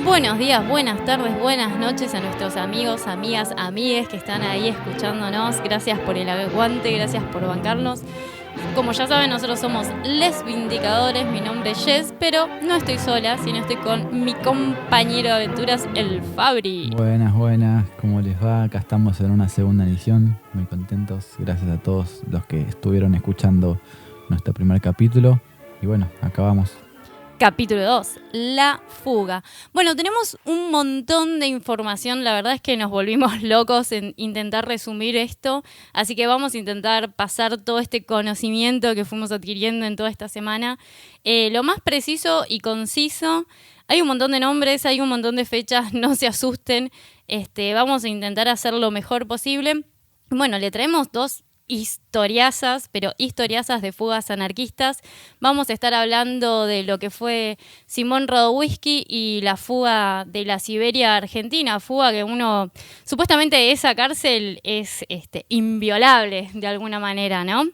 Buenos días, buenas tardes, buenas noches a nuestros amigos, amigas, amigues que están ahí escuchándonos. Gracias por el aguante, gracias por bancarnos. Como ya saben, nosotros somos Les Vindicadores, mi nombre es Jess, pero no estoy sola, sino estoy con mi compañero de aventuras, el Fabri. Buenas, buenas, ¿cómo les va? Acá estamos en una segunda edición, muy contentos. Gracias a todos los que estuvieron escuchando nuestro primer capítulo. Y bueno, acabamos. Capítulo 2, la fuga. Bueno, tenemos un montón de información, la verdad es que nos volvimos locos en intentar resumir esto, así que vamos a intentar pasar todo este conocimiento que fuimos adquiriendo en toda esta semana, lo más preciso y conciso. Hay un montón de nombres, hay un montón de fechas, no se asusten, vamos a intentar hacer lo mejor posible. Bueno, le traemos dos historiazas, pero historiazas de fugas anarquistas. Vamos a estar hablando de lo que fue Simón Radowisky y la fuga de la Siberia Argentina, fuga que uno, supuestamente esa cárcel es inviolable de alguna manera, ¿no?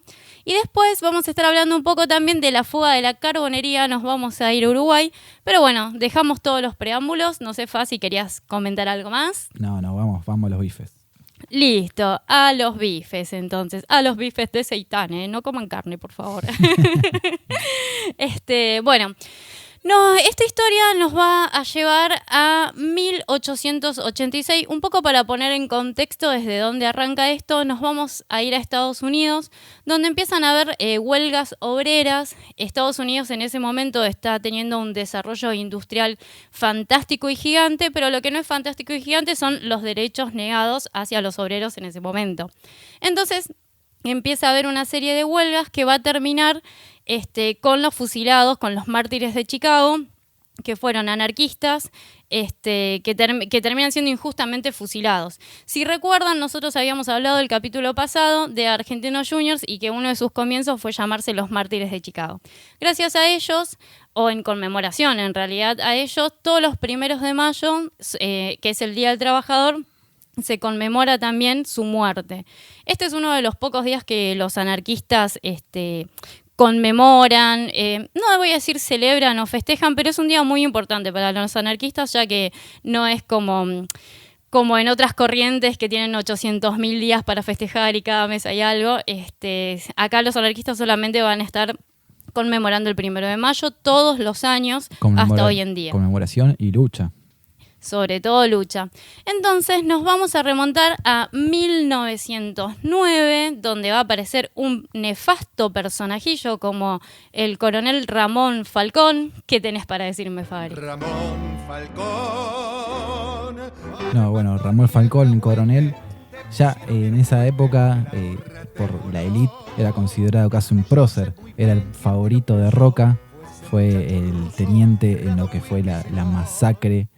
Y después vamos a estar hablando un poco también de la fuga de la carbonería, nos vamos a ir a Uruguay, pero bueno, dejamos todos los preámbulos, no sé, Fa, si querías comentar algo más. No, vamos a los bifes. Listo, a los bifes entonces, a los bifes de seitán, no coman carne, por favor. Bueno, no, esta historia nos va a llevar a 1886, un poco para poner en contexto desde dónde arranca esto, nos vamos a ir a Estados Unidos, donde empiezan a haber huelgas obreras. Estados Unidos en ese momento está teniendo un desarrollo industrial fantástico y gigante, pero lo que no es fantástico y gigante son los derechos negados hacia los obreros en ese momento. Entonces empieza a haber una serie de huelgas que va a terminar con los fusilados, con los mártires de Chicago, que fueron anarquistas, que terminan siendo injustamente fusilados. Si recuerdan, nosotros habíamos hablado el capítulo pasado de Argentinos Juniors y que uno de sus comienzos fue llamarse los mártires de Chicago. Gracias a ellos, o en conmemoración en realidad a ellos, todos los 1 de mayo, que es el Día del Trabajador, se conmemora también su muerte. Este es uno de los pocos días que los anarquistas conmemoran, no voy a decir celebran o festejan, pero es un día muy importante para los anarquistas, ya que no es como en otras corrientes que tienen 800.000 días para festejar y cada mes hay algo. Acá los anarquistas solamente van a estar conmemorando el 1 de mayo todos los años hasta hoy en día. Conmemoración y lucha. Sobre todo lucha. Entonces nos vamos a remontar a 1909, donde va a aparecer un nefasto personajillo como el coronel Ramón Falcón. ¿Qué tenés para decirme, Fabri? Ramón Falcón. No, bueno, Ramón Falcón, coronel, ya en esa época, por la élite, era considerado casi un prócer. Era el favorito de Roca, fue el teniente en lo que fue la masacre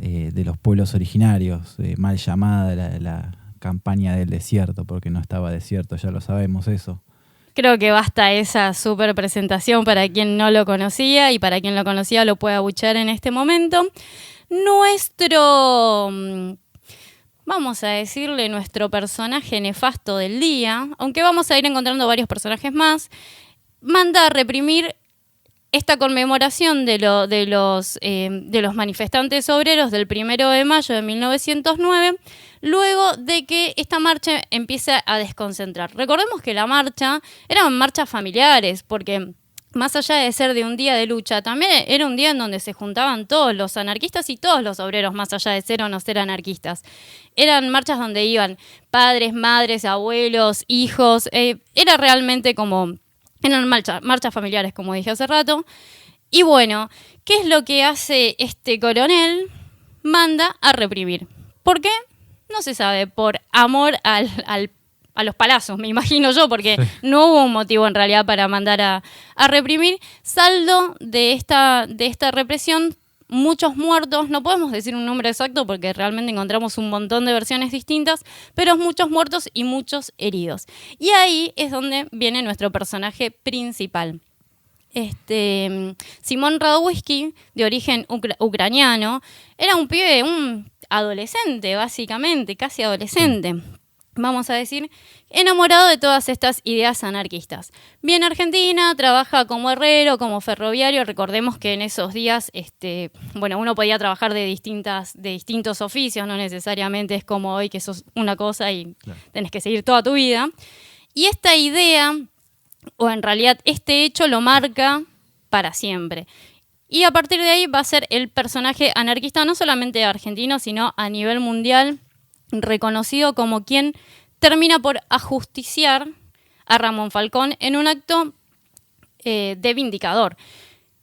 de los pueblos originarios, mal llamada la campaña del desierto, porque no estaba desierto, ya lo sabemos eso. Creo que basta esa super presentación para quien no lo conocía, y para quien lo conocía lo puede abuchear en este momento. Vamos a decirle, nuestro personaje nefasto del día, aunque vamos a ir encontrando varios personajes más, manda a reprimir esta conmemoración de los manifestantes obreros del 1 de mayo de 1909, luego de que esta marcha empieza a desconcentrar. Recordemos que la marcha eran marchas familiares, porque más allá de ser de un día de lucha, también era un día en donde se juntaban todos los anarquistas y todos los obreros, más allá de ser o no ser anarquistas. Eran marchas donde iban padres, madres, abuelos, hijos. Era realmente como... Eran marchas familiares, como dije hace rato. Y bueno, ¿qué es lo que hace este coronel? Manda a reprimir. ¿Por qué? No se sabe. Por amor a los palazos, me imagino yo, porque sí, no hubo un motivo en realidad para mandar a reprimir. Saldo de esta represión, muchos muertos. No podemos decir un número exacto porque realmente encontramos un montón de versiones distintas, pero muchos muertos y muchos heridos. Y ahí es donde viene nuestro personaje principal. Simón Radowisky, de origen ucraniano, era un pibe, un adolescente básicamente, casi adolescente. vamos a decir, enamorado de todas estas ideas anarquistas. Viene a Argentina, trabaja como herrero, como ferroviario. Recordemos que en esos días, uno podía trabajar de distintos oficios, no necesariamente es como hoy que sos una cosa y tenés que seguir toda tu vida. Y esta idea, o en realidad este hecho, lo marca para siempre. Y a partir de ahí va a ser el personaje anarquista no solamente argentino, sino a nivel mundial, reconocido como quien termina por ajusticiar a Ramón Falcón en un acto de vindicador.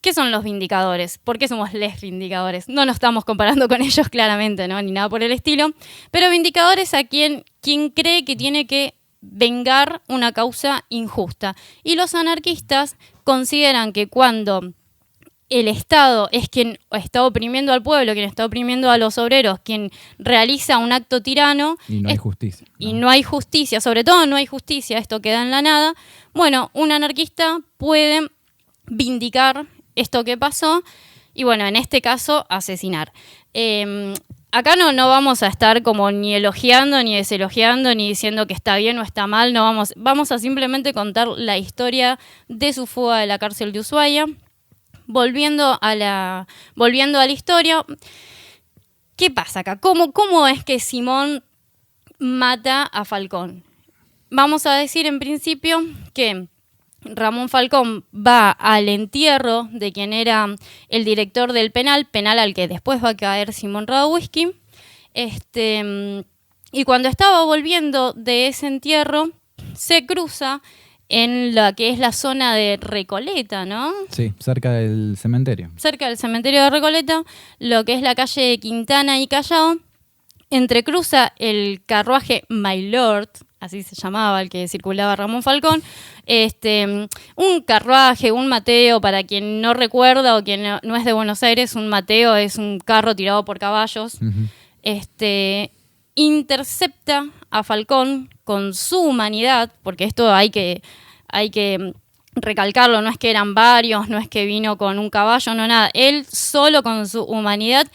¿Qué son los vindicadores? ¿Por qué somos les vindicadores? No nos estamos comparando con ellos claramente, ¿no? Ni nada por el estilo, pero vindicador es a quien cree que tiene que vengar una causa injusta. Y los anarquistas consideran que cuando el Estado es quien está oprimiendo al pueblo, quien está oprimiendo a los obreros, quien realiza un acto tirano. Y no hay justicia. Y no hay justicia, sobre todo no hay justicia, esto queda en la nada. Bueno, un anarquista puede vindicar esto que pasó y, bueno, en este caso, asesinar. Acá no vamos a estar como ni elogiando, ni deselogiando, ni diciendo que está bien o está mal. No vamos a simplemente contar la historia de su fuga de la cárcel de Ushuaia. Volviendo a la historia, ¿qué pasa acá? ¿Cómo es que Simón mata a Falcón? Vamos a decir en principio que Ramón Falcón va al entierro de quien era el director del penal al que después va a caer Simón Radowisky. Y cuando estaba volviendo de ese entierro, se cruza en la que es la zona de Recoleta, ¿no? Sí, cerca del cementerio. Cerca del cementerio de Recoleta, lo que es la calle Quintana y Callao, entrecruza el carruaje My Lord, así se llamaba el que circulaba Ramón Falcón, un carruaje, un mateo, para quien no recuerda o quien no es de Buenos Aires, un mateo es un carro tirado por caballos. Uh-huh. Intercepta a Falcón con su humanidad, porque esto hay que recalcarlo, no es que eran varios, no es que vino con un caballo, no nada. Él solo con su humanidad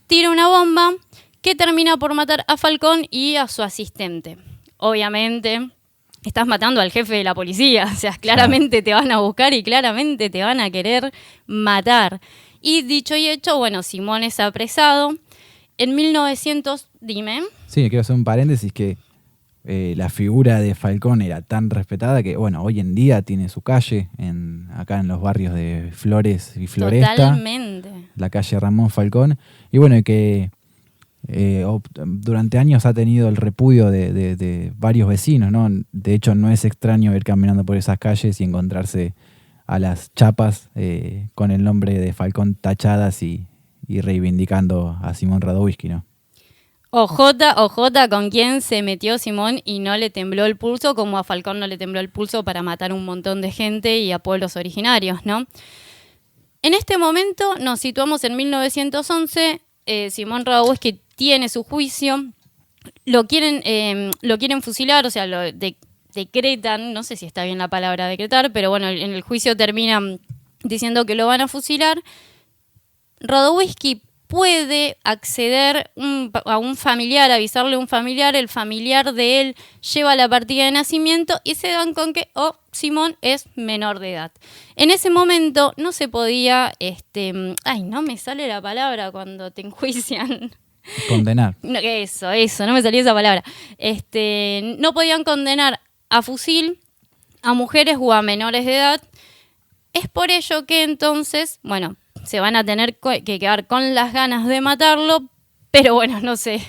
tira una bomba que termina por matar a Falcón y a su asistente. Obviamente, estás matando al jefe de la policía, o sea, claramente te van a buscar y claramente te van a querer matar. Y dicho y hecho, bueno, Simón es apresado. En 1900, dime. Sí, quiero hacer un paréntesis que la figura de Falcón era tan respetada que, bueno, hoy en día tiene su calle acá en los barrios de Flores y Floresta. Totalmente. La calle Ramón Falcón. Y bueno, que durante años ha tenido el repudio de varios vecinos, ¿no? De hecho, no es extraño ir caminando por esas calles y encontrarse a las chapas con el nombre de Falcón tachadas y reivindicando a Simón Radowisky, ¿no? Ojota con quien se metió Simón y no le tembló el pulso, como a Falcón no le tembló el pulso para matar un montón de gente y a pueblos originarios, ¿no? En este momento nos situamos en 1911, Simón Radowisky tiene su juicio, lo quieren fusilar, o sea, lo decretan, no sé si está bien la palabra decretar, pero bueno, en el juicio terminan diciendo que lo van a fusilar. Radowisky puede acceder a un familiar, avisarle a un familiar, el familiar de él lleva la partida de nacimiento y se dan con que, Simón es menor de edad. En ese momento no se podía, no me sale la palabra cuando te enjuician. Condenar. No, eso, no me salió esa palabra. No podían condenar a fusil a mujeres o a menores de edad. Es por ello que entonces, bueno, se van a tener que quedar con las ganas de matarlo, pero bueno, no sé,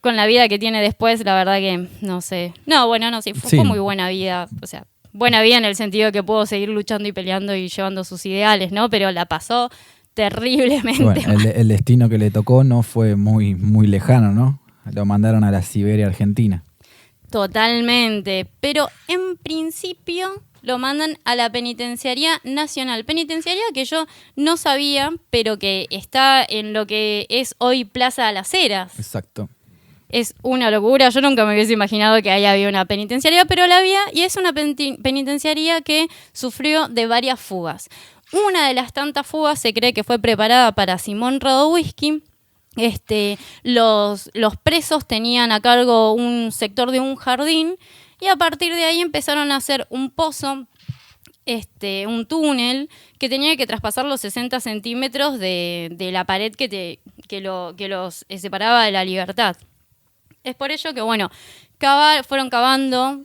con la vida que tiene después, la verdad que no sé. No, bueno, no sé, fue muy buena vida, o sea, buena vida en el sentido de que pudo seguir luchando y peleando y llevando sus ideales, ¿no? Pero la pasó terriblemente. Bueno, el destino que le tocó no fue muy, muy lejano, ¿no? Lo mandaron a la Siberia Argentina. Totalmente, pero en principio lo mandan a la Penitenciaría Nacional. Penitenciaría que yo no sabía, pero que está en lo que es hoy Plaza de las Heras. Exacto. Es una locura, yo nunca me hubiese imaginado que haya habido una penitenciaría, pero la había, y es una penitenciaría que sufrió de varias fugas. Una de las tantas fugas se cree que fue preparada para Simón Radowisky, Los presos tenían a cargo un sector de un jardín y a partir de ahí empezaron a hacer un pozo, un túnel que tenía que traspasar los 60 centímetros de la pared que los separaba de la libertad. Es por ello que, bueno, fueron cavando,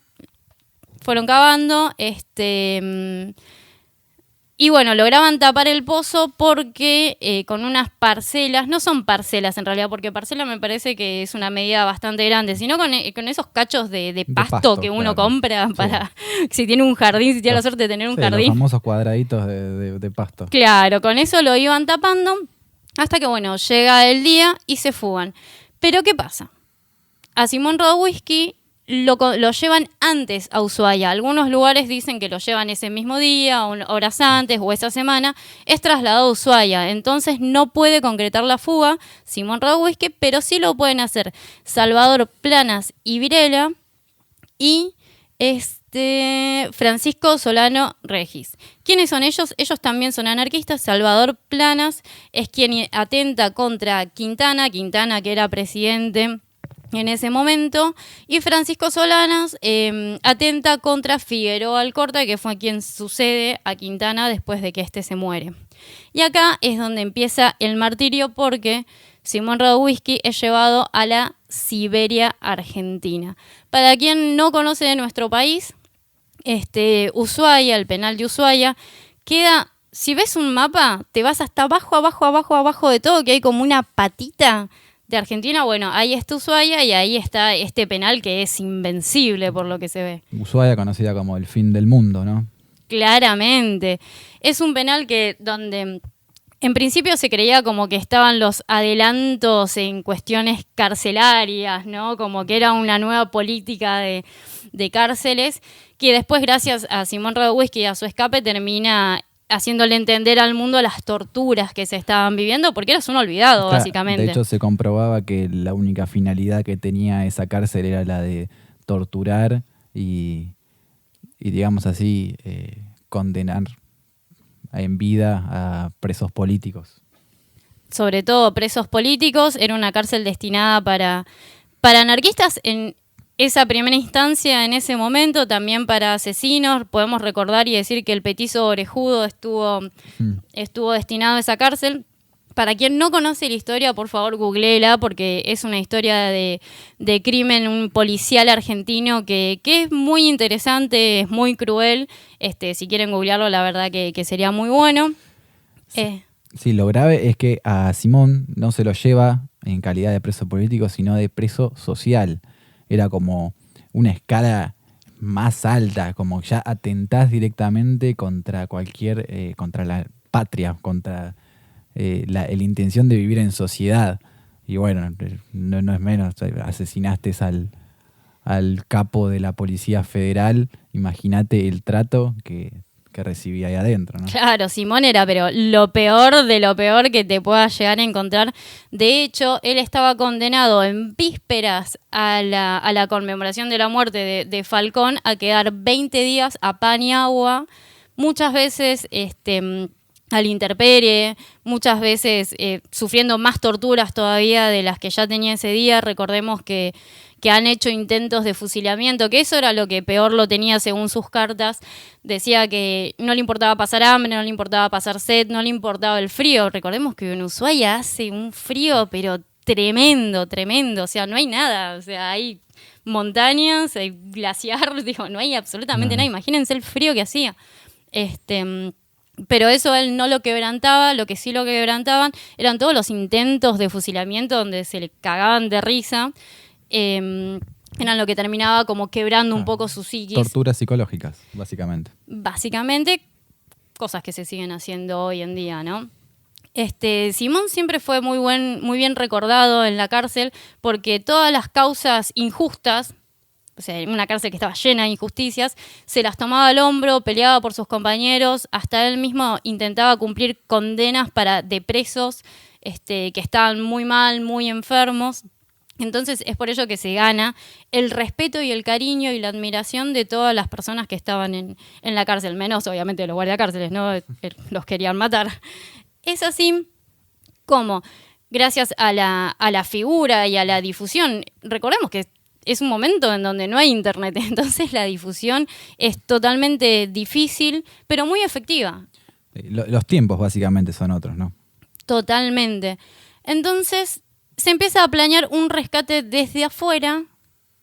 y bueno, lograban tapar el pozo porque con unas parcelas, no son parcelas en realidad, porque parcela me parece que es una medida bastante grande, sino con esos cachos de pasto que uno compra para, si tiene un jardín, si tiene la suerte de tener un jardín. Los famosos cuadraditos de pasto. Claro, con eso lo iban tapando hasta que, bueno, llega el día y se fugan. Pero ¿qué pasa? A Simón Radowisky lo llevan antes a Ushuaia. Algunos lugares dicen que lo llevan ese mismo día, horas antes o esa semana. Es trasladado a Ushuaia, entonces no puede concretar la fuga Simón Radowisky, pero sí lo pueden hacer Salvador Planas y Virela y Francisco Solano Regis. ¿Quiénes son ellos? Ellos también son anarquistas. Salvador Planas es quien atenta contra Quintana que era presidente en ese momento, y Francisco Solanas atenta contra Figueroa Alcorta, que fue quien sucede a Quintana después de que éste se muere. Y acá es donde empieza el martirio, porque Simón Radowisky es llevado a la Siberia argentina. Para quien no conoce de nuestro país, Ushuaia, el penal de Ushuaia, queda, si ves un mapa, te vas hasta abajo de todo, que hay como una patita de Argentina. Bueno, ahí está Ushuaia y ahí está este penal que es invencible por lo que se ve. Ushuaia conocida como el fin del mundo, ¿no? Claramente. Es un penal donde en principio se creía como que estaban los adelantos en cuestiones carcelarias, ¿no? Como que era una nueva política de cárceles, que después, gracias a Simón Radowisky y a su escape, termina haciéndole entender al mundo las torturas que se estaban viviendo, porque eras un olvidado, básicamente. De hecho, se comprobaba que la única finalidad que tenía esa cárcel era la de torturar y digamos así, condenar en vida a presos políticos. Sobre todo presos políticos. Era una cárcel destinada para anarquistas en esa primera instancia, en ese momento, también para asesinos. Podemos recordar y decir que el petizo orejudo estuvo destinado a esa cárcel. Para quien no conoce la historia, por favor, googléela, porque es una historia de crimen, un policial argentino que es muy interesante, es muy cruel. Si quieren googlearlo, la verdad que sería muy bueno. Sí, lo grave es que a Simón no se lo lleva en calidad de preso político, sino de preso social. Era como una escala más alta, como ya atentás directamente contra contra la patria, contra la intención de vivir en sociedad. Y bueno, no es menos, asesinaste al capo de la Policía Federal, imagínate el trato que recibía ahí adentro, ¿no? Claro, Simón era pero lo peor de lo peor que te pueda llegar a encontrar. De hecho, él estaba condenado en vísperas a la conmemoración de la muerte de Falcón a quedar 20 días a pan y agua, muchas veces a la intemperie, muchas veces sufriendo más torturas todavía de las que ya tenía ese día. Recordemos que han hecho intentos de fusilamiento, que eso era lo que peor lo tenía según sus cartas. Decía que no le importaba pasar hambre, no le importaba pasar sed, no le importaba el frío. Recordemos que en Ushuaia hace un frío, pero tremendo, tremendo. O sea, no hay nada. O sea, hay montañas, hay glaciar, digo, no hay absolutamente nada. Imagínense el frío que hacía. Pero eso él no lo quebrantaba. Lo que sí lo quebrantaban eran todos los intentos de fusilamiento donde se le cagaban de risa. Eran lo que terminaba como quebrando un poco su psiquis. Torturas psicológicas, básicamente. Básicamente, cosas que se siguen haciendo hoy en día, ¿no? Simón siempre fue muy bien recordado en la cárcel porque todas las causas injustas, o sea, una cárcel que estaba llena de injusticias, se las tomaba al hombro, peleaba por sus compañeros, hasta él mismo intentaba cumplir condenas de presos que estaban muy mal, muy enfermos. Entonces es por ello que se gana el respeto y el cariño y la admiración de todas las personas que estaban en la cárcel, menos obviamente los guardiacárceles, ¿no? Los querían matar. Es así como gracias a la figura y a la difusión. Recordemos que es un momento en donde no hay internet, entonces la difusión es totalmente difícil, pero muy efectiva. Los tiempos básicamente son otros, ¿no? Totalmente. Entonces se empieza a planear un rescate desde afuera.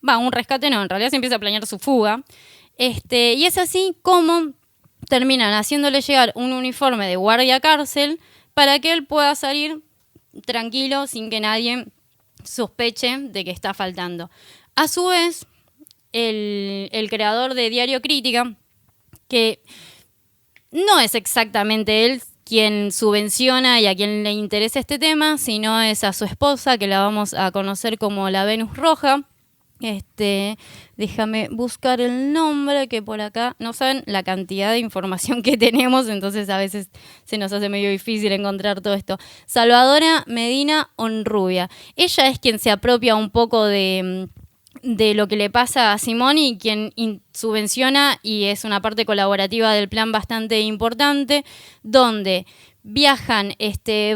Un rescate no, en realidad se empieza a planear su fuga. Y es así como terminan haciéndole llegar un uniforme de guardia cárcel para que él pueda salir tranquilo sin que nadie sospeche de que está faltando. A su vez, el creador de Diario Crítica, que no es exactamente él quien subvenciona y a quien le interesa este tema, sino es a su esposa, que la vamos a conocer como la Venus Roja. Déjame buscar el nombre, que por acá no saben la cantidad de información que tenemos, entonces a veces se nos hace medio difícil encontrar todo esto. Salvadora Medina Honrubia. Ella es quien se apropia un poco de lo que le pasa a Simón y quien subvenciona y es una parte colaborativa del plan bastante importante, donde viajan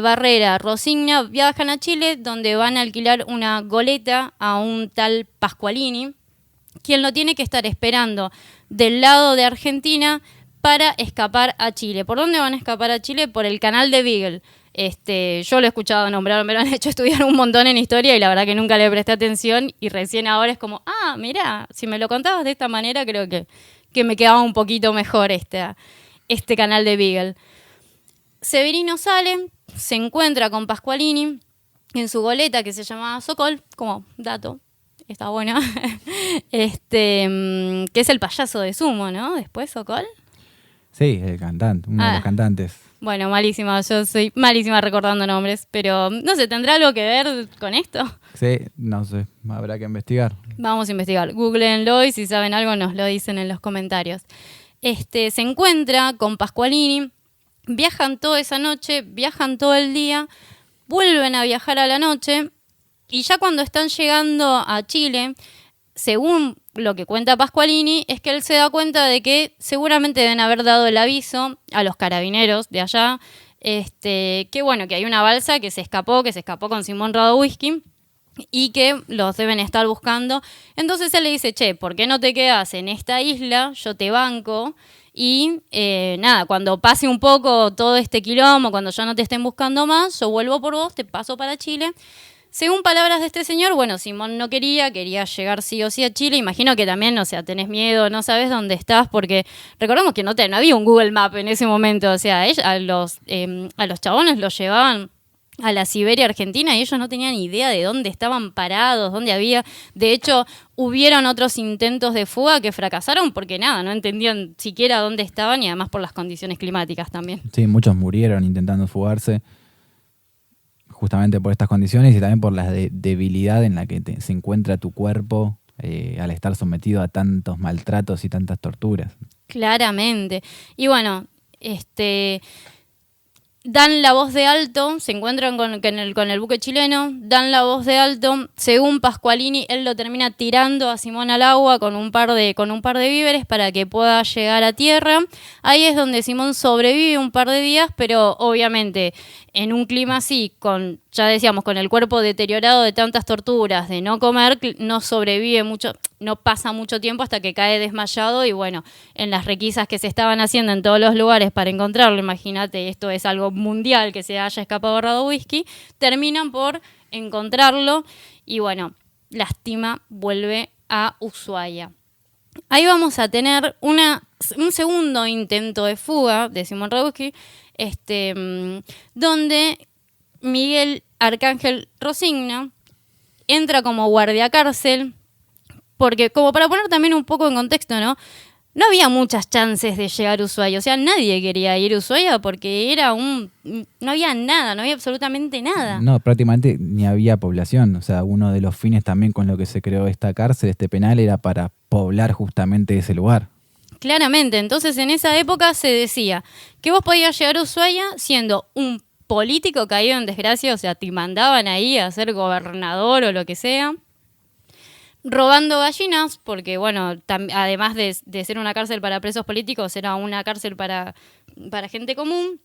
Barrera, Rosigna, viajan a Chile, donde van a alquilar una goleta a un tal Pascualini, quien lo tiene que estar esperando del lado de Argentina para escapar a Chile. ¿Por dónde van a escapar a Chile? Por el canal de Beagle. Yo lo he escuchado nombrar, me lo han hecho estudiar un montón en historia y la verdad que nunca le presté atención y recién ahora es como, mirá, si me lo contabas de esta manera creo que me quedaba un poquito mejor este canal de Beagle. Severino sale, se encuentra con Pascualini en su goleta que se llamaba Sokol, como dato, está bueno, que es el payaso de Sumo, ¿no? Después Sokol. Sí, el cantante, uno de los cantantes. Bueno, malísima, yo soy malísima recordando nombres, pero no sé, ¿tendrá algo que ver con esto? Sí, no sé, habrá que investigar. Vamos a investigar, googleenlo y si saben algo nos lo dicen en los comentarios. Se encuentra con Pascualini, viajan toda esa noche, viajan todo el día, vuelven a viajar a la noche y ya cuando están llegando a Chile, según lo que cuenta Pascualini, es que él se da cuenta de que seguramente deben haber dado el aviso a los carabineros de allá, que bueno, que hay una balsa que se escapó con Simón Radowisky y que los deben estar buscando. Entonces él le dice, che, ¿por qué no te quedas en esta isla? Yo te banco. Y cuando pase un poco todo este quilombo, cuando ya no te estén buscando más, yo vuelvo por vos, te paso para Chile. Según palabras de este señor, bueno, Simón no quería llegar sí o sí a Chile. Imagino que también, o sea, tenés miedo, no sabes dónde estás, porque recordemos que no había un Google Map en ese momento. O sea, a los chabones los llevaban a la Siberia Argentina y ellos no tenían idea de dónde estaban parados, dónde había. De hecho, hubieron otros intentos de fuga que fracasaron porque no entendían siquiera dónde estaban y además por las condiciones climáticas también. Sí, muchos murieron intentando fugarse justamente por estas condiciones y también por la debilidad en la que se encuentra tu cuerpo al estar sometido a tantos maltratos y tantas torturas. Claramente. Y bueno, dan la voz de alto, se encuentran con el buque chileno, dan la voz de alto. Según Pascualini, él lo termina tirando a Simón al agua con un par de víveres para que pueda llegar a tierra. Ahí es donde Simón sobrevive un par de días, pero obviamente en un clima así, ya decíamos, con el cuerpo deteriorado de tantas torturas, de no comer, no sobrevive mucho, no pasa mucho tiempo hasta que cae desmayado y bueno, en las requisas que se estaban haciendo en todos los lugares para encontrarlo, imagínate, esto es algo mundial que se haya escapado Radowisky, terminan por encontrarlo y bueno, lástima, vuelve a Ushuaia. Ahí vamos a tener un segundo intento de fuga de Simón Radowisky, donde Miguel Arcángel Rosigna entra como guardia cárcel, porque como para poner también un poco en contexto, ¿no? No había muchas chances de llegar a Ushuaia, o sea, nadie quería ir a Ushuaia porque no había nada, no había absolutamente nada. No, prácticamente ni había población, o sea, uno de los fines también con lo que se creó esta cárcel, este penal, era para poblar justamente ese lugar. Claramente, entonces en esa época se decía que vos podías llegar a Ushuaia siendo un político caído en desgracia, o sea, te mandaban ahí a ser gobernador o lo que sea, robando gallinas, porque bueno, además de ser una cárcel para presos políticos, era una cárcel para gente común,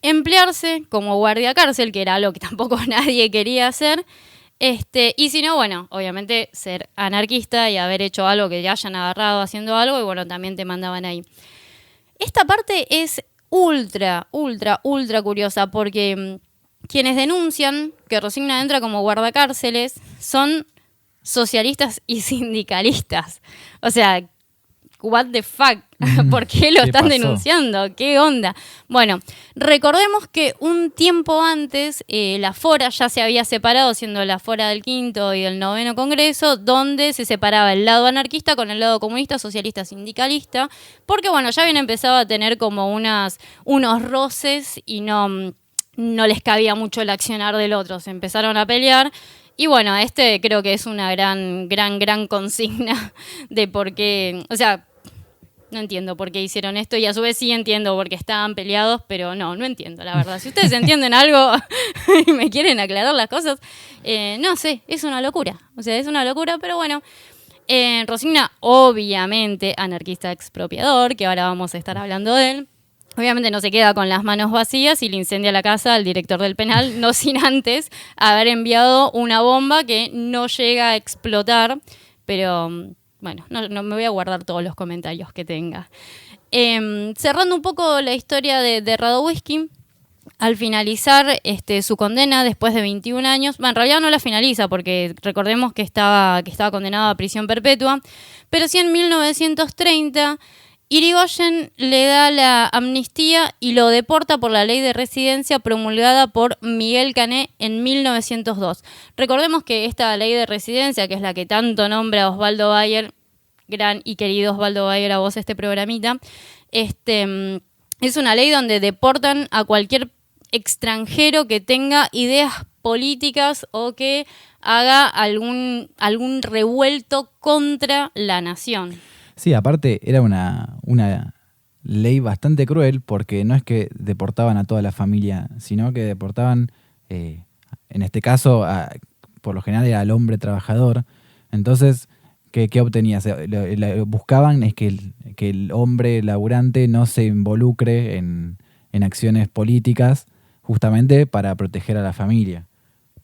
emplearse como guardia cárcel, que era algo que tampoco nadie quería hacer. Y si no, bueno, obviamente ser anarquista y haber hecho algo que ya hayan agarrado haciendo algo, y bueno, también te mandaban ahí. Esta parte es ultra curiosa, porque quienes denuncian que Rossigna entra como guardacárceles son socialistas y sindicalistas. O sea, what the fuck, ¿por qué lo están denunciando? ¿Qué onda? Bueno, recordemos que un tiempo antes la Fora ya se había separado, siendo la Fora del 5º y del 9º Congreso, donde se separaba el lado anarquista con el lado comunista, socialista, sindicalista, porque bueno, ya habían empezado a tener como unos roces y no les cabía mucho el accionar del otro, se empezaron a pelear. Y bueno, creo que es una gran consigna de por qué, o sea, no entiendo por qué hicieron esto, y a su vez sí entiendo por qué estaban peleados, pero no entiendo, la verdad. Si ustedes entienden algo y me quieren aclarar las cosas, no sé, es una locura. O sea, es una locura, pero bueno. Rossigna, obviamente, anarquista expropiador, que ahora vamos a estar hablando de él. Obviamente no se queda con las manos vacías y le incendia la casa al director del penal, no sin antes haber enviado una bomba que no llega a explotar, pero bueno, no me voy a guardar todos los comentarios que tenga. Cerrando un poco la historia de Radowisky, al finalizar su condena después de 21 años, en realidad no la finaliza porque recordemos que estaba condenado a prisión perpetua, pero sí en 1930... Irigoyen le da la amnistía y lo deporta por la ley de residencia promulgada por Miguel Cané en 1902. Recordemos que esta ley de residencia, que es la que tanto nombra Osvaldo Bayer, gran y querido Osvaldo Bayer, a vos este programita, es una ley donde deportan a cualquier extranjero que tenga ideas políticas o que haga algún revuelto contra la nación. Sí, aparte era una ley bastante cruel porque no es que deportaban a toda la familia, sino que deportaban, en este caso, por lo general era al hombre trabajador. Entonces, ¿qué obtenía? Buscaban es que el hombre laburante no se involucre en acciones políticas justamente para proteger a la familia.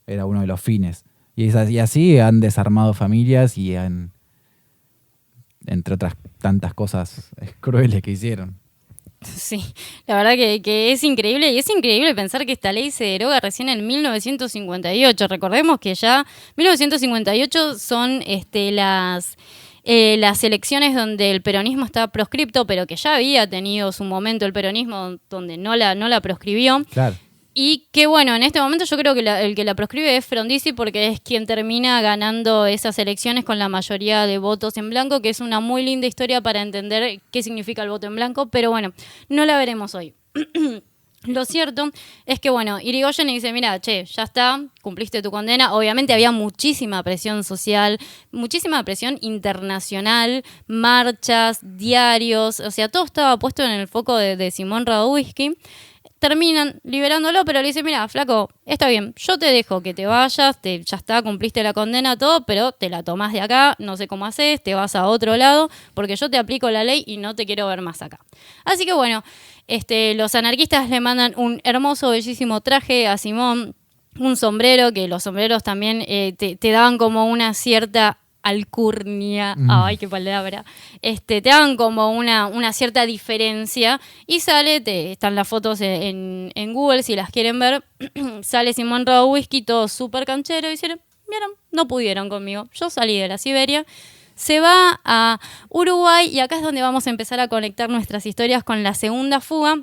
Era uno de los fines. Y así han desarmado familias y entre otras tantas cosas crueles que hicieron. Sí, la verdad que es increíble, y es increíble pensar que esta ley se deroga recién en 1958. Recordemos que ya 1958 son las elecciones donde el peronismo está proscripto, pero que ya había tenido su momento el peronismo donde no la proscribió. Claro. Y que bueno, en este momento yo creo que el que la proscribe es Frondizi, porque es quien termina ganando esas elecciones con la mayoría de votos en blanco, que es una muy linda historia para entender qué significa el voto en blanco, pero bueno, no la veremos hoy. Lo cierto es que, bueno, Irigoyen dice, mira, ya está, cumpliste tu condena. Obviamente había muchísima presión social, muchísima presión internacional, marchas, diarios, o sea, todo estaba puesto en el foco de Simón Radowisky. Terminan liberándolo, pero le dice, mira, flaco, está bien, yo te dejo que te vayas, ya está, cumpliste la condena, todo, pero te la tomás de acá, no sé cómo haces, te vas a otro lado, porque yo te aplico la ley y no te quiero ver más acá. Así que bueno, los anarquistas le mandan un hermoso, bellísimo traje a Simón, un sombrero, que los sombreros también te daban como una cierta alcurnia, ay, qué palabra, te dan como una cierta diferencia, y sale, están las fotos en Google si las quieren ver, sale Simón Radowisky todo súper canchero y dice, vieron, no pudieron conmigo, yo salí de la Siberia, se va a Uruguay, y acá es donde vamos a empezar a conectar nuestras historias con la segunda fuga.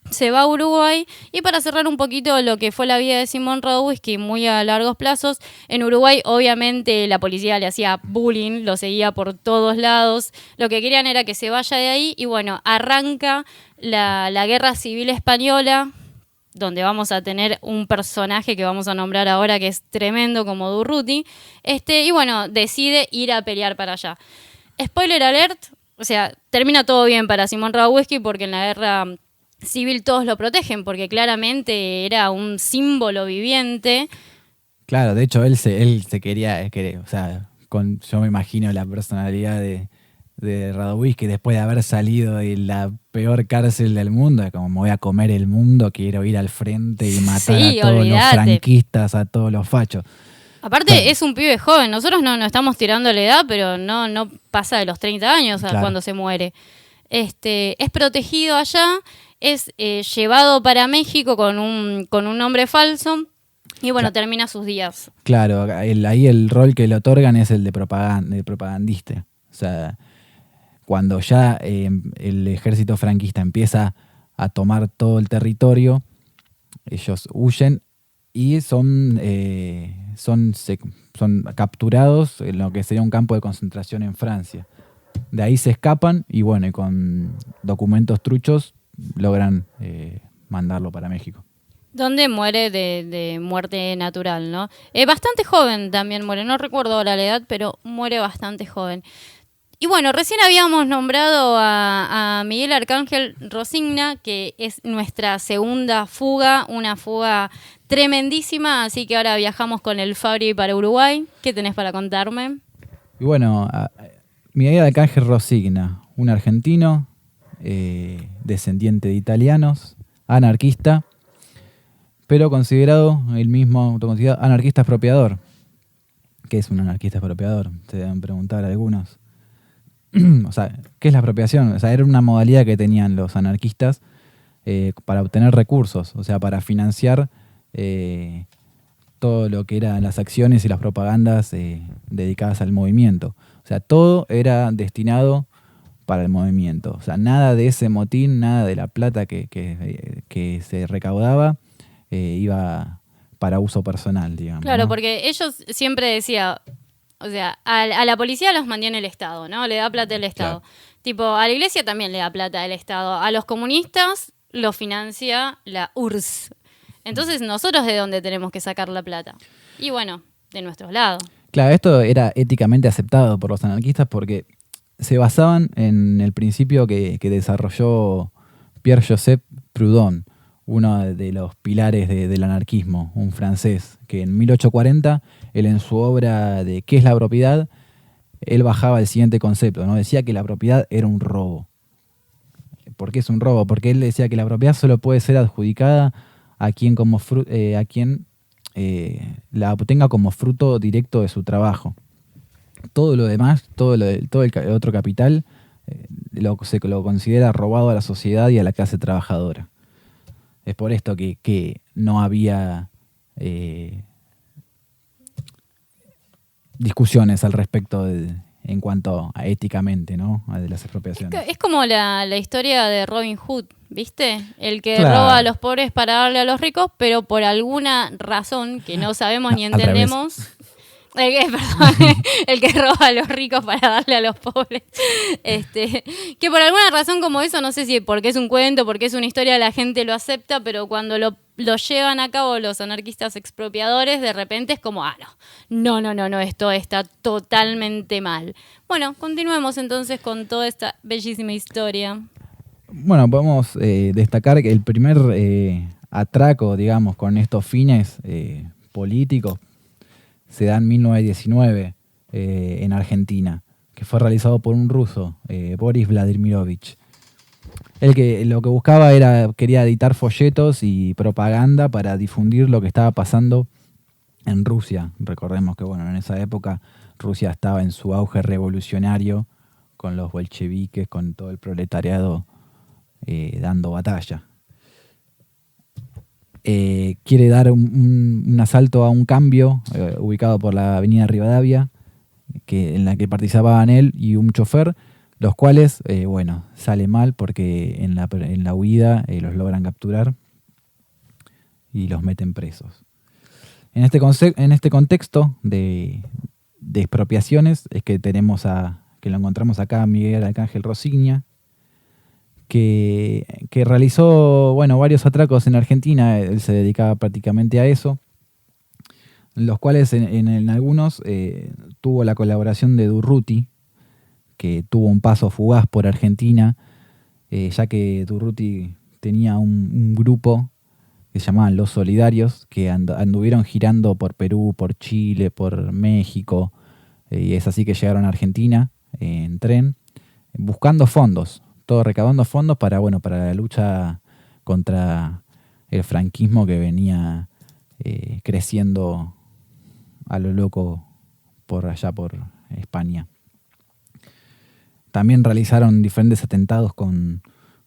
Se va a Uruguay, y para cerrar un poquito lo que fue la vida de Simón Radowisky muy a largos plazos, en Uruguay obviamente la policía le hacía bullying, lo seguía por todos lados, lo que querían era que se vaya de ahí, y bueno, arranca la Guerra Civil Española, donde vamos a tener un personaje que vamos a nombrar ahora que es tremendo como Durruti, y bueno, decide ir a pelear para allá. Spoiler alert, o sea, termina todo bien para Simón Radowisky porque en la Guerra Civil todos lo protegen, porque claramente era un símbolo viviente. Claro, de hecho él se quería, o sea, yo me imagino la personalidad de Radowisky después de haber salido de la peor cárcel del mundo, es como me voy a comer el mundo, quiero ir al frente y matar Sí, a todos olvídate. los franquistas, a todos los fachos. Aparte, Claro. es un pibe joven. Nosotros no estamos tirando la edad, pero no pasa de los 30 años Claro. cuando se muere. Es protegido allá, es llevado para México con un nombre falso y bueno, termina sus días. Claro, ahí el rol que le otorgan es el de propagandista. O sea, cuando ya el ejército franquista empieza a tomar todo el territorio, ellos huyen y son capturados en lo que sería un campo de concentración en Francia. De ahí se escapan y bueno, y con documentos truchos logran mandarlo para México. Donde muere de muerte natural, ¿no? Bastante joven también muere, no recuerdo ahora la edad, pero muere bastante joven. Y bueno, recién habíamos nombrado a Miguel Arcángel Rosigna, que es nuestra segunda fuga, una fuga tremendísima, así que ahora viajamos con el Fabri para Uruguay. ¿Qué tenés para contarme? Y bueno, Miguel Arcángel Rosigna, un argentino, descendiente de italianos, anarquista, pero considerado el mismo autoconsiderado anarquista expropiador. ¿Qué es un anarquista expropiador? Se deben preguntar algunos. O sea, ¿qué es la expropiación? O sea, era una modalidad que tenían los anarquistas para obtener recursos, o sea, para financiar todo lo que eran las acciones y las propagandas dedicadas al movimiento. O sea, todo era destinado para el movimiento. O sea, nada de ese motín, nada de la plata que se recaudaba iba para uso personal, digamos. Claro, ¿no? porque ellos siempre decían, o sea, a la policía los mantiene el Estado, ¿no? Le da plata el Estado. Claro. Tipo, a la iglesia también le da plata el Estado. A los comunistas lo financia la URSS. Entonces, ¿nosotros de dónde tenemos que sacar la plata? Y bueno, de nuestros lados. Claro, esto era éticamente aceptado por los anarquistas porque se basaban en el principio que desarrolló Pierre-Joseph Proudhon, uno de los pilares del anarquismo, un francés, que en 1840, él en su obra de ¿Qué es la propiedad?, él bajaba el siguiente concepto, ¿no? Decía que la propiedad era un robo. ¿Por qué es un robo? Porque él decía que la propiedad solo puede ser adjudicada a quien la obtenga como fruto directo de su trabajo. Todo lo demás, todo el otro capital, se lo considera robado a la sociedad y a la clase trabajadora. Es por esto que no había discusiones al respecto en cuanto a éticamente, ¿no? De las expropiaciones. Es como la historia de Robin Hood, ¿viste? El que Claro. roba a los pobres para darle a los ricos, pero por alguna razón que no sabemos ni Al revés. entendemos. El que roba a los ricos para darle a los pobres. Que por alguna razón como eso, no sé si porque es un cuento, porque es una historia, la gente lo acepta, pero cuando lo llevan a cabo los anarquistas expropiadores, de repente es como, no, esto está totalmente mal. Bueno, continuemos entonces con toda esta bellísima historia. Bueno, podemos destacar que el primer atraco, digamos, con estos fines políticos se da en 1919 en Argentina, que fue realizado por un ruso, Boris Vladimirovich. Él lo que buscaba quería editar folletos y propaganda para difundir lo que estaba pasando en Rusia. Recordemos que bueno, en esa época Rusia estaba en su auge revolucionario con los bolcheviques, con todo el proletariado dando batalla. Quiere dar un asalto a un cambio ubicado por la avenida Rivadavia, en la que participaban él y un chofer, los cuales, sale mal porque en la huida los logran capturar y los meten presos. En este contexto de expropiaciones es que que lo encontramos acá a Miguel Arcángel Rosigna, que realizó varios atracos en Argentina. Él se dedicaba prácticamente a eso, los cuales en algunos tuvo la colaboración de Durruti, que tuvo un paso fugaz por Argentina, ya que Durruti tenía un grupo que se llamaban Los Solidarios, que anduvieron girando por Perú, por Chile, por México, y es así que llegaron a Argentina en tren, buscando fondos todo recaudando fondos para la lucha contra el franquismo que venía creciendo a lo loco por allá por España. También realizaron diferentes atentados con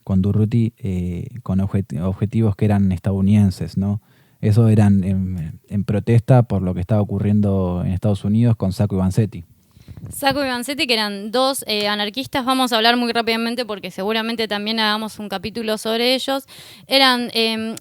Durruti con objetivos que eran estadounidenses, ¿no? Eso eran en protesta por lo que estaba ocurriendo en Estados Unidos con Sacco y Vanzetti. Sacco y Vanzetti, que eran dos anarquistas, vamos a hablar muy rápidamente porque seguramente también hagamos un capítulo sobre ellos. Eran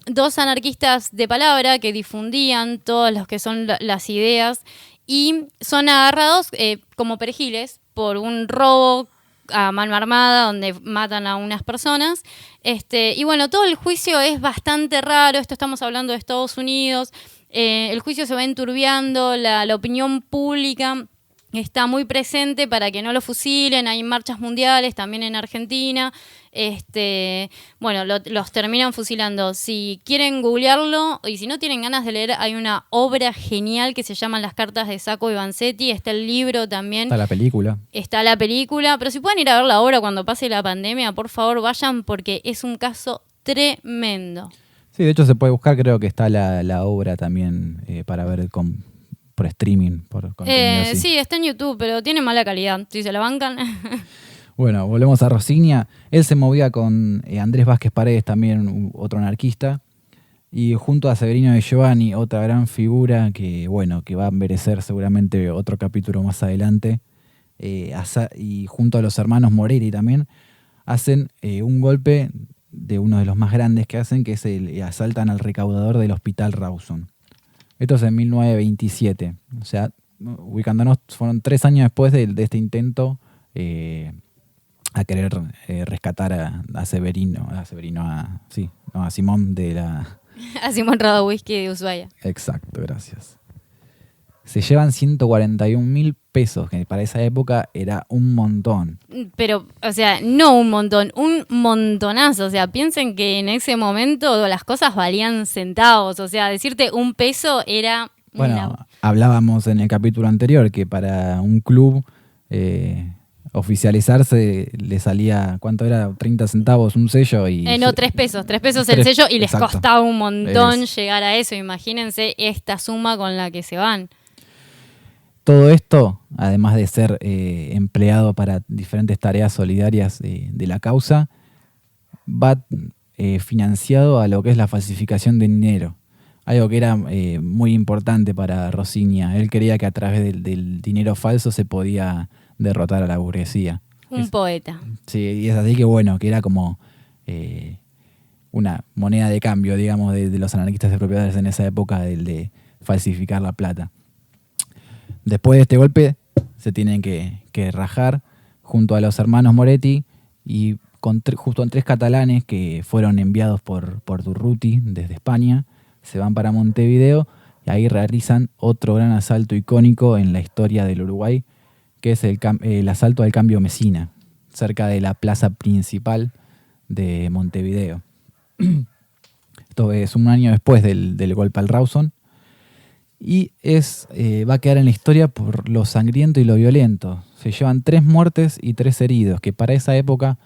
dos anarquistas de palabra que difundían todas los que son las ideas y son agarrados como perejiles por un robo a mano armada donde matan a unas personas. Y bueno, todo el juicio es bastante raro. Esto estamos hablando de Estados Unidos. El juicio se va enturbiando, la opinión pública está muy presente para que no lo fusilen. Hay marchas mundiales también en Argentina. Bueno, los terminan fusilando. Si quieren googlearlo y si no tienen ganas de leer, hay una obra genial que se llama Las cartas de Sacco y Vanzetti. Está el libro también. Está la película. Está la película. Pero si pueden ir a ver la obra cuando pase la pandemia, por favor vayan porque es un caso tremendo. Sí, de hecho se puede buscar, creo que está la obra también para ver por streaming, por contenido así. Sí, está en YouTube, pero tiene mala calidad. Si se la bancan. Bueno, volvemos a Rosignà. Él se movía con Andrés Vázquez Paredes, también otro anarquista, y junto a Severino de Giovanni, otra gran figura que va a merecer seguramente otro capítulo más adelante, y junto a los hermanos Moretti también, hacen un golpe de uno de los más grandes que hacen, que es asaltan al recaudador del Hospital Rawson. Esto es en 1927, o sea, ubicándonos, fueron 3 años después de este intento a querer rescatar a Simón de la... A Simón Radowisky de Ushuaia. Exacto, gracias. Se llevan 141.000 pesos, que para esa época era un montón. Pero, o sea, no un montón, un montonazo. O sea, piensen que en ese momento las cosas valían centavos. O sea, decirte un peso era... Bueno, hablábamos en el capítulo anterior que para un club oficializarse le salía, ¿cuánto era? 30 centavos un sello y... no, 3 pesos. 3 pesos el sello y les exacto. Costaba un montón llegar a eso. Imagínense esta suma con la que se van. Todo esto, además de ser empleado para diferentes tareas solidarias de la causa, va financiado a lo que es la falsificación de dinero. Algo que era muy importante para Rosignà. Él creía que a través del dinero falso se podía derrotar a la burguesía. Un poeta. Sí, y es así que era como una moneda de cambio, digamos, de los anarquistas expropiadores en esa época, de falsificar la plata. Después de este golpe se tienen que rajar junto a los hermanos Moretti y justo a 3 catalanes que fueron enviados por Durruti desde España. Se van para Montevideo y ahí realizan otro gran asalto icónico en la historia del Uruguay, que es el asalto al Cambio Mesina, cerca de la plaza principal de Montevideo. Esto es un año después del golpe al Rawson. Y va a quedar en la historia por lo sangriento y lo violento. Se llevan 3 muertes y 3 heridos, que para esa época,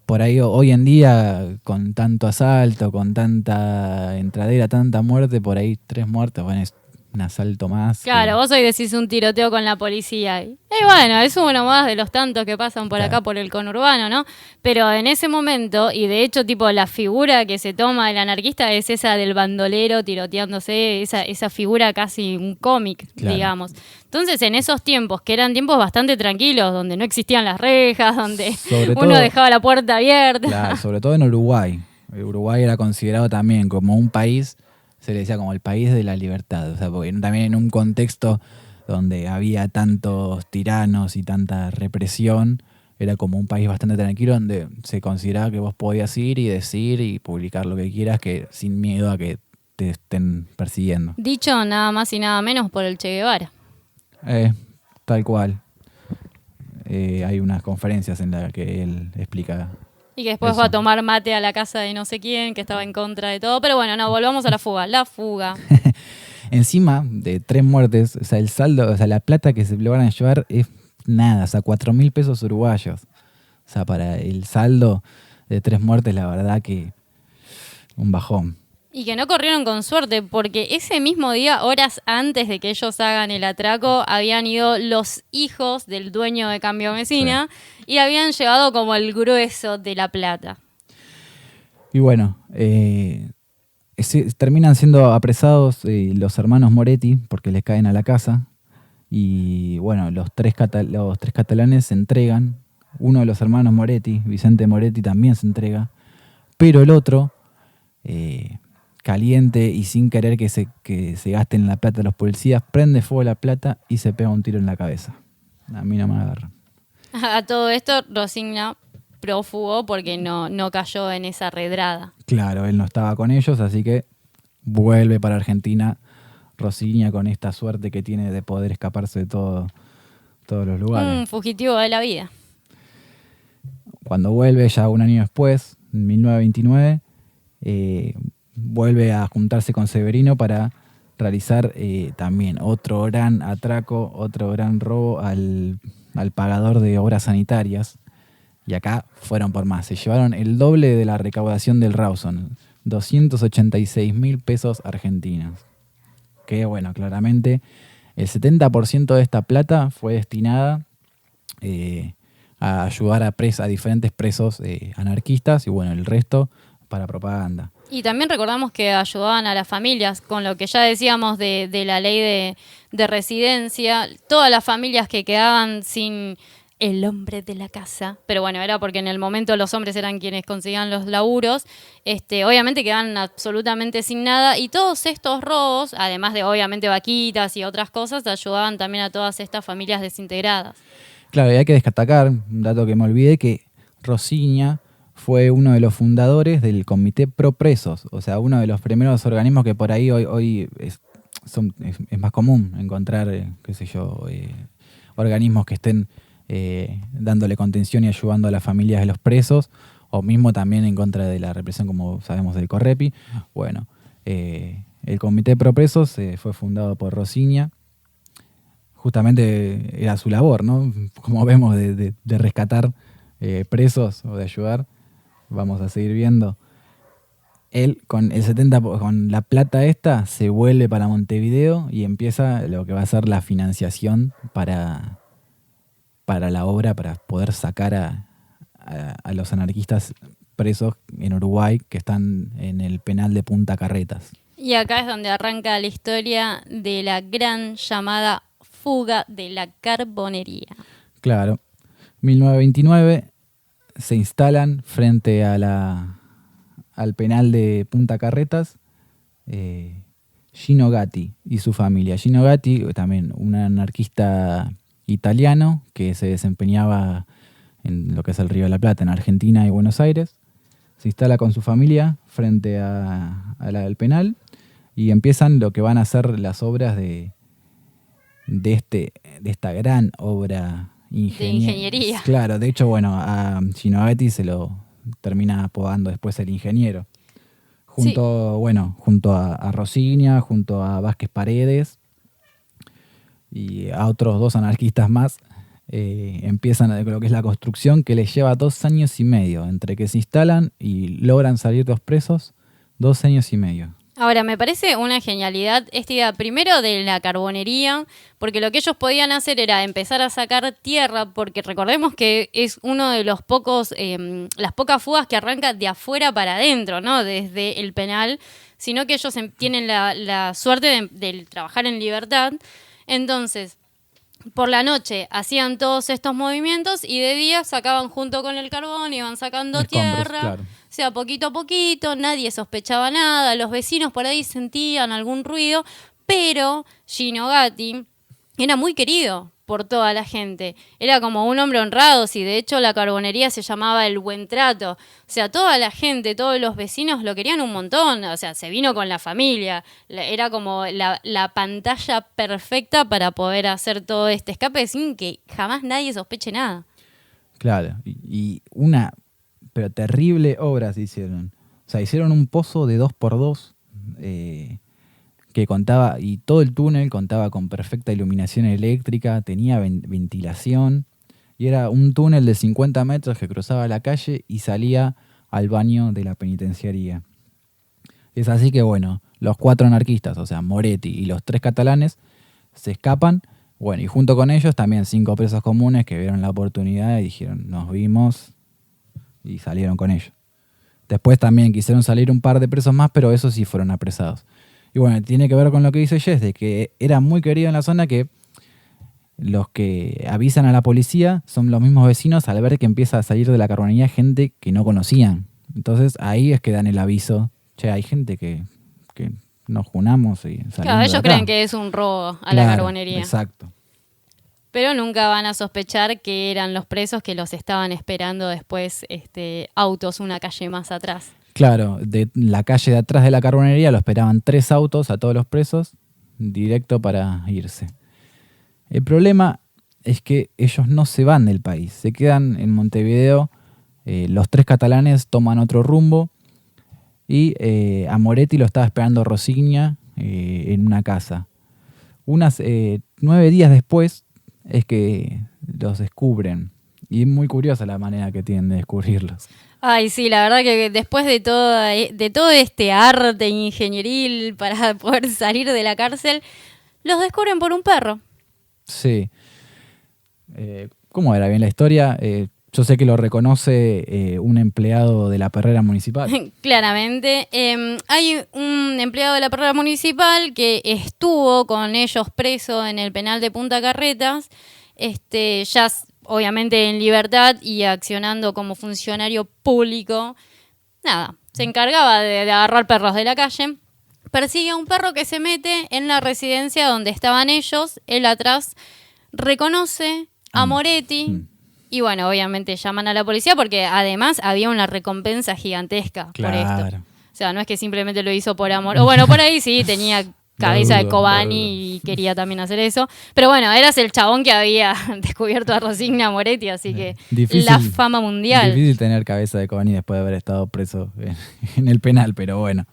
por ahí hoy en día, con tanto asalto, con tanta entradera, tanta muerte, por ahí 3 muertes, bueno, es un asalto más. Claro, vos hoy decís un tiroteo con la policía. Y bueno, es uno más de los tantos que pasan por acá por el conurbano, ¿no? Pero en ese momento, y de hecho, tipo, la figura que se toma del anarquista es esa del bandolero tiroteándose, esa figura casi un cómic, digamos. Entonces, en esos tiempos, que eran tiempos bastante tranquilos, donde no existían las rejas, donde uno dejaba la puerta abierta. Claro, sobre todo en Uruguay. Uruguay era considerado también como un país, se le decía como el país de la libertad, o sea, porque también en un contexto donde había tantos tiranos y tanta represión, era como un país bastante tranquilo donde se consideraba que vos podías ir y decir y publicar lo que quieras, que sin miedo a que te estén persiguiendo. Dicho nada más y nada menos por el Che Guevara. Tal cual. Hay unas conferencias en las que él explica. Y que después va a tomar mate a la casa de no sé quién, que estaba en contra de todo. Pero bueno, no, volvamos a la fuga. La fuga. Encima de 3 muertes, o sea, el saldo, o sea, la plata que se logran llevar es nada, o sea, 4.000 pesos uruguayos. O sea, para el saldo de 3 muertes, la verdad que un bajón. Y que no corrieron con suerte, porque ese mismo día, horas antes de que ellos hagan el atraco, habían ido los hijos del dueño de Cambio Mesina y habían llevado como el grueso de la plata. Y bueno, terminan siendo apresados los hermanos Moretti porque les caen a la casa. Y bueno, los tres catalanes se entregan. Uno de los hermanos Moretti, Vicente Moretti, también se entrega. Pero el otro, caliente y sin querer que se gasten la plata de los policías, prende fuego a la plata y se pega un tiro en la cabeza. A mí no me agarra. A todo esto, Rosigna prófugo porque no cayó en esa redrada. Claro, él no estaba con ellos, así que vuelve para Argentina Rosigna con esta suerte que tiene de poder escaparse de todos los lugares. Un fugitivo de la vida. Cuando vuelve, ya un año después, en 1929, vuelve a juntarse con Severino para realizar también otro gran atraco, otro gran robo al pagador de obras sanitarias. Y acá fueron por más. Se llevaron el doble de la recaudación del Rawson, 286.000 pesos argentinos. Que bueno, claramente el 70% de esta plata fue destinada a ayudar a diferentes presos anarquistas y bueno, el resto para propaganda. Y también recordamos que ayudaban a las familias, con lo que ya decíamos de la ley de residencia, todas las familias que quedaban sin el hombre de la casa, pero bueno, era porque en el momento los hombres eran quienes conseguían los laburos, obviamente quedaban absolutamente sin nada, y todos estos robos, además de obviamente vaquitas y otras cosas, ayudaban también a todas estas familias desintegradas. Claro, y hay que destacar, un dato que me olvidé, que Rosigna fue uno de los fundadores del Comité Pro Presos, o sea, uno de los primeros organismos que por ahí hoy es más común encontrar, organismos que estén dándole contención y ayudando a las familias de los presos, o mismo también en contra de la represión, como sabemos, del Correpi. Bueno, el Comité Pro Presos fue fundado por Rosigna. Justamente era su labor, ¿no? Como vemos, de rescatar presos o de ayudar. Vamos a seguir viendo. Él con con la plata esta se vuelve para Montevideo y empieza lo que va a ser la financiación para la obra, para poder sacar a los anarquistas presos en Uruguay que están en el penal de Punta Carretas. Y acá es donde arranca la historia de la gran llamada fuga de la carbonería. Claro. 1929 se instalan frente a al penal de Punta Carretas Gino Gatti y su familia. Gino Gatti, también un anarquista italiano que se desempeñaba en lo que es el Río de la Plata, en Argentina y Buenos Aires. Se instala con su familia frente al penal y empiezan lo que van a ser las obras de esta gran obra de ingeniería. Claro, de hecho, bueno, a Gino Gatti se lo termina apodando después el ingeniero. Junto a Rosigna, junto a Vázquez Paredes y a otros 2 anarquistas más, empiezan lo que es la construcción, que les lleva 2 años y medio. Entre que se instalan y logran salir 2 presos, 2 años y medio. Ahora, me parece una genialidad esta idea, primero de la carbonería, porque lo que ellos podían hacer era empezar a sacar tierra, porque recordemos que es uno de los las pocas fugas que arranca de afuera para adentro, ¿no? Desde el penal, sino que ellos tienen la suerte de trabajar en libertad. Entonces, por la noche hacían todos estos movimientos y de día sacaban junto con el carbón, iban sacando tierra. Claro. O sea, poquito a poquito, nadie sospechaba nada, los vecinos por ahí sentían algún ruido, pero Gino Gatti era muy querido por toda la gente. Era como un hombre honrado, y de hecho la carbonería se llamaba el Buen Trato. O sea, toda la gente, todos los vecinos lo querían un montón. O sea, se vino con la familia. Era como la pantalla perfecta para poder hacer todo este escape sin que jamás nadie sospeche nada. Claro, y una pero terrible obra se hicieron. O sea, hicieron un pozo de 2x2 que contaba, y todo el túnel contaba con perfecta iluminación eléctrica, tenía ventilación, Y era un túnel de 50 metros que cruzaba la calle y salía al baño de la penitenciaría. Es así que, bueno, los 4 anarquistas, o sea, Moretti y los 3 catalanes, se escapan. Bueno, y junto con ellos también 5 presos comunes que vieron la oportunidad y dijeron, nos vimos, y salieron con ellos. Después también quisieron salir un par de presos más, pero esos sí fueron apresados. Y bueno, tiene que ver con lo que dice Jess, de que era muy querido en la zona, que los que avisan a la policía son los mismos vecinos al ver que empieza a salir de la carbonería gente que no conocían. Entonces ahí es que dan el aviso. Che, hay gente que nos junamos y salimos. Claro, ellos creen que es un robo a la carbonería. Exacto. Pero nunca van a sospechar que eran los presos que los estaban esperando después autos una calle más atrás. Claro, de la calle de atrás de la carbonería lo esperaban 3 autos a todos los presos, directo para irse. El problema es que ellos no se van del país, se quedan en Montevideo. Los 3 catalanes toman otro rumbo y a Moretti lo estaba esperando Rosigna en una casa. Unas 9 días después es que los descubren. Y es muy curiosa la manera que tienen de descubrirlos. Ay, sí, la verdad que después de todo este arte ingenieril para poder salir de la cárcel, los descubren por un perro. Sí. ¿Cómo era bien la historia? Yo sé que lo reconoce un empleado de la perrera municipal. Claramente. Hay un empleado de la perrera municipal que estuvo con ellos preso en el penal de Punta Carretas, ya obviamente en libertad y accionando como funcionario público. Nada, se encargaba de agarrar perros de la calle. Persigue a un perro que se mete en la residencia donde estaban ellos. Él atrás reconoce a Moretti. Y bueno, obviamente llaman a la policía porque además había una recompensa gigantesca por esto. O sea, no es que simplemente lo hizo por amor. O bueno, por ahí sí, tenía cabeza de Kobani y quería también hacer eso. Pero bueno, eras el chabón que había descubierto a Rosigna Moretti, así que la fama mundial. Difícil tener cabeza de Kobani después de haber estado preso en el penal, pero bueno.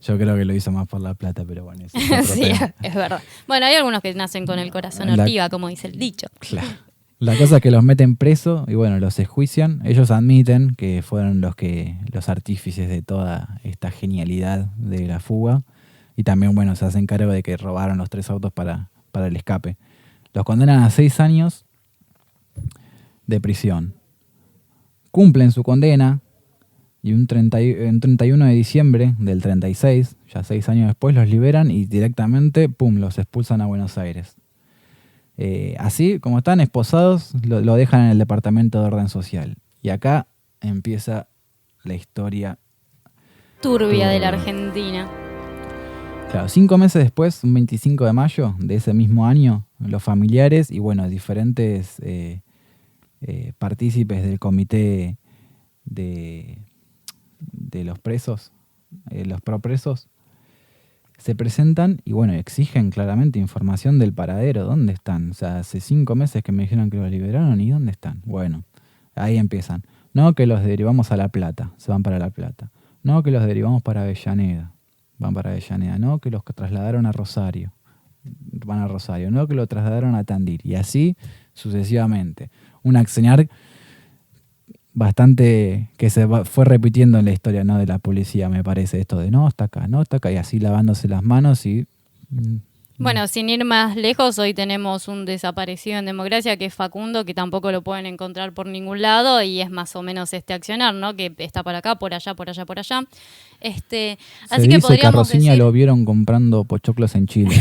Yo creo que lo hizo más por la plata, pero bueno. Eso es sí, tema. Es verdad. Bueno, hay algunos que nacen con el corazón arriba, como dice el dicho. Claro. La cosa es que los meten preso y bueno, los enjuician. Ellos admiten que fueron los artífices de toda esta genialidad de la fuga. Y también, bueno, se hacen cargo de que robaron los 3 autos para el escape. Los condenan a 6 años de prisión. Cumplen su condena y un 31 de diciembre del 36, ya 6 años después, los liberan y directamente, ¡pum!, los expulsan a Buenos Aires. Así, como están esposados, lo dejan en el Departamento de Orden Social. Y acá empieza la historia turbia de la Argentina. Claro, 5 meses después, un 25 de mayo de ese mismo año, los familiares y bueno, diferentes partícipes del comité de los presos, los propresos, se presentan y bueno, exigen claramente información del paradero. ¿Dónde están? O sea, hace 5 meses que me dijeron que los liberaron y ¿dónde están? Bueno, ahí empiezan. No, que los derivamos a La Plata, se van para La Plata. No, que los derivamos para Avellaneda, van para Avellaneda. No, que los trasladaron a Rosario, van a Rosario. No, que lo trasladaron a Tandil. Y así sucesivamente. Un accionar bastante que se fue repitiendo en la historia, ¿no?, de la policía, me parece, esto de no, está acá, y así lavándose las manos y... Bueno, sin ir más lejos, hoy tenemos un desaparecido en democracia que es Facundo, que tampoco lo pueden encontrar por ningún lado y es más o menos este accionar, ¿no?, que está por acá, por allá, por allá, por allá. Así que podríamos que a Rosigna decir... lo vieron comprando pochoclos en Chile.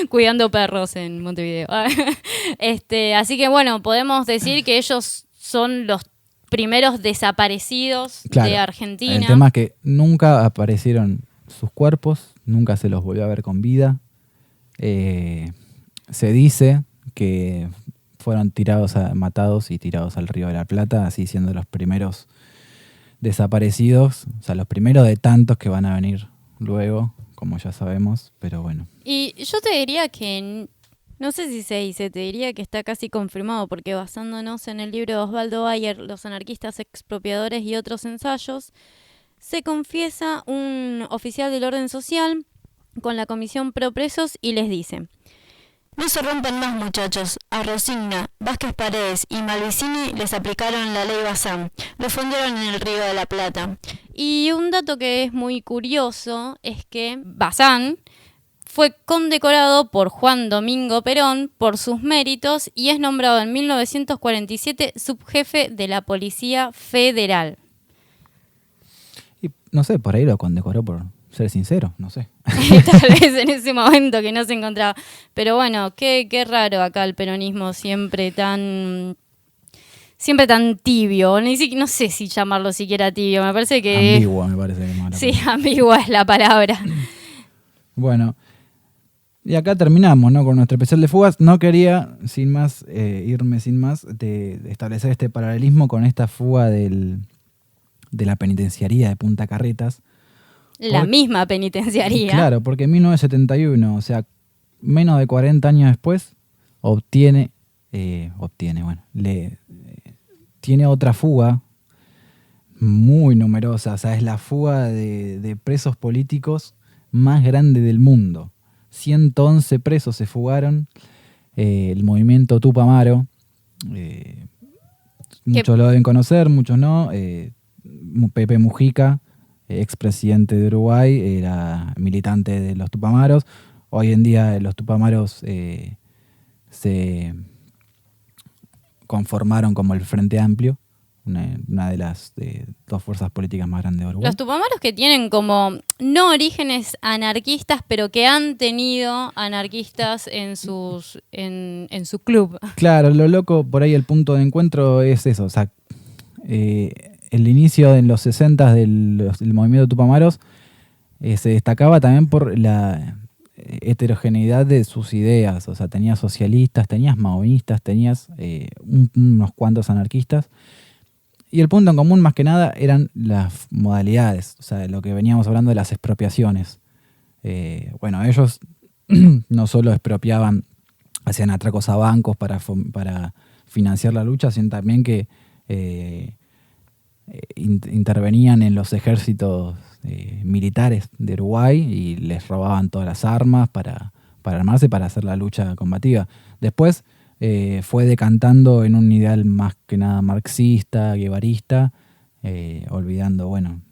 Cuidando perros en Montevideo. Así que bueno, podemos decir que ellos son los primeros desaparecidos de Argentina. El tema es que nunca aparecieron sus cuerpos, nunca se los volvió a ver con vida. Se dice que fueron matados y tirados al Río de la Plata, así siendo los primeros desaparecidos, o sea, los primeros de tantos que van a venir luego, como ya sabemos, pero bueno. Y yo te diría que, no sé si se dice, te diría que está casi confirmado, porque basándonos en el libro de Osvaldo Bayer, Los anarquistas expropiadores y otros ensayos, se confiesa un oficial del orden social con la comisión pro presos y les dice: No se rompan más, muchachos. A Rosigna, Vázquez Paredes y Malvicini les aplicaron la ley Bazán. Lo fundieron en el Río de la Plata. Y un dato que es muy curioso es que Bazán fue condecorado por Juan Domingo Perón por sus méritos y es nombrado en 1947 subjefe de la Policía Federal. Y no sé, por ahí lo condecoró por ser sincero, no sé. Tal vez en ese momento que no se encontraba. Pero bueno, qué raro acá el peronismo siempre tan tibio. No sé si llamarlo siquiera tibio. Me parece que... Ambiguo, me parece que sí, ambigua es la palabra. Bueno, y acá terminamos, ¿no? Con nuestro especial de fugas. No quería, sin más, irme sin más, de establecer este paralelismo con esta fuga de la penitenciaría de Punta Carretas. La misma penitenciaría. Claro, porque en 1971, o sea, menos de 40 años después, tiene otra fuga muy numerosa. O sea, es la fuga de presos políticos más grande del mundo. 111 presos se fugaron. El movimiento Tupamaro. Muchos lo deben conocer, muchos no. Pepe Mujica, expresidente de Uruguay, era militante de los Tupamaros. Hoy en día los Tupamaros se conformaron como el Frente Amplio, una de las dos fuerzas políticas más grandes de Uruguay. Los Tupamaros que tienen como, no orígenes anarquistas, pero que han tenido anarquistas en su club. Claro, lo loco, por ahí el punto de encuentro es eso, o sea, el inicio en los 60 del movimiento Tupamaros se destacaba también por la heterogeneidad de sus ideas. O sea, tenías socialistas, tenías maoístas, tenías unos cuantos anarquistas. Y el punto en común, más que nada, eran las modalidades. O sea, lo que veníamos hablando de las expropiaciones. Bueno, ellos no solo expropiaban, hacían atracos a bancos para financiar la lucha, sino también que intervenían en los ejércitos militares de Uruguay y les robaban todas las armas para armarse, para hacer la lucha combativa. Después fue decantando en un ideal más que nada marxista, guevarista, olvidando, bueno,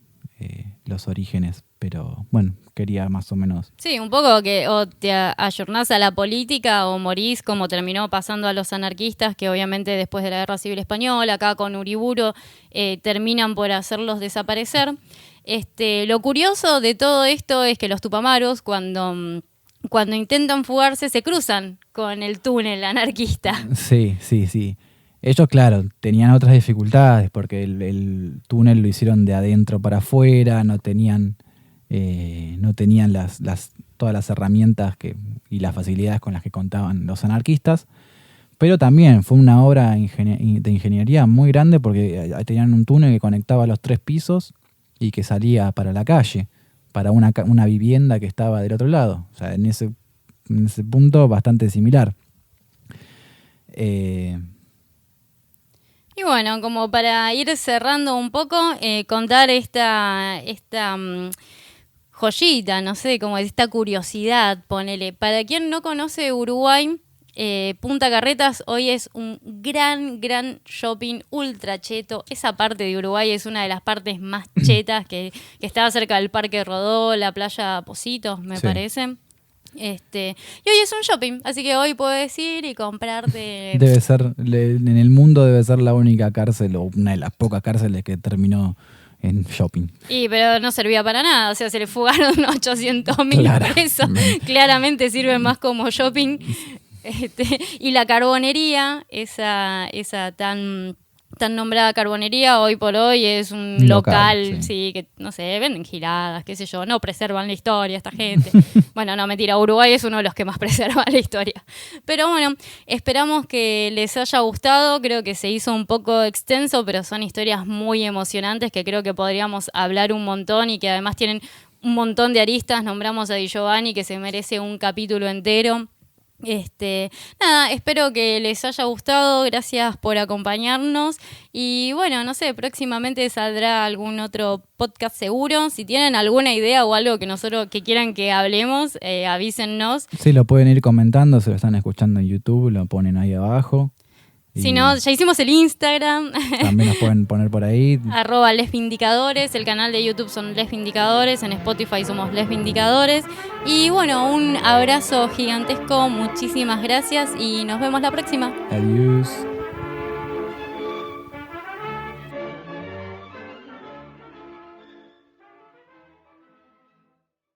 los orígenes. Pero bueno, quería más o menos... Sí, un poco que o te ayornás a la política o morís, como terminó pasando a los anarquistas, que obviamente después de la Guerra Civil Española, acá con Uriburu, terminan por hacerlos desaparecer. Lo curioso de todo esto es que los Tupamaros, cuando intentan fugarse, se cruzan con el túnel anarquista. Sí. Ellos, claro, tenían otras dificultades porque el túnel lo hicieron de adentro para afuera, no tenían todas las herramientas y las facilidades con las que contaban los anarquistas, pero también fue una obra de ingeniería muy grande porque tenían un túnel que conectaba los 3 pisos y que salía para la calle, para una vivienda que estaba del otro lado. O sea, en ese punto bastante similar. Y bueno, como para ir cerrando un poco, contar esta joyita, no sé, como esta curiosidad, ponele. Para quien no conoce Uruguay, Punta Carretas hoy es un gran shopping ultra cheto. Esa parte de Uruguay es una de las partes más chetas que está cerca del Parque Rodó, la playa Positos, me parece. Y hoy es un shopping, así que hoy puedes ir y comprarte... Debe ser, en el mundo debe ser la única cárcel o una de las pocas cárceles que terminó en shopping. Pero no servía para nada, o sea, se le fugaron 800.000 pesos. Claramente sirve más como shopping. Y la carbonería, esa tan nombrada carbonería, hoy por hoy es un local, sí, que no sé, venden giladas, qué sé yo, no preservan la historia esta gente. Bueno, no, mentira, Uruguay es uno de los que más preserva la historia. Pero bueno, esperamos que les haya gustado, creo que se hizo un poco extenso, pero son historias muy emocionantes que creo que podríamos hablar un montón y que además tienen un montón de aristas. Nombramos a Di Giovanni, que se merece un capítulo entero. Nada, espero que les haya gustado, gracias por acompañarnos y bueno, no sé, próximamente saldrá algún otro podcast seguro. Si tienen alguna idea o algo que quieran que hablemos, avísennos. Sí, lo pueden ir comentando, se lo están escuchando en YouTube, lo ponen ahí abajo. Si no, ya hicimos el Instagram. También nos pueden poner por ahí. @lesvindicadores, el canal de YouTube son Les Vindicadores, en Spotify somos Les Vindicadores. Y bueno, un abrazo gigantesco, muchísimas gracias y nos vemos la próxima. Adiós.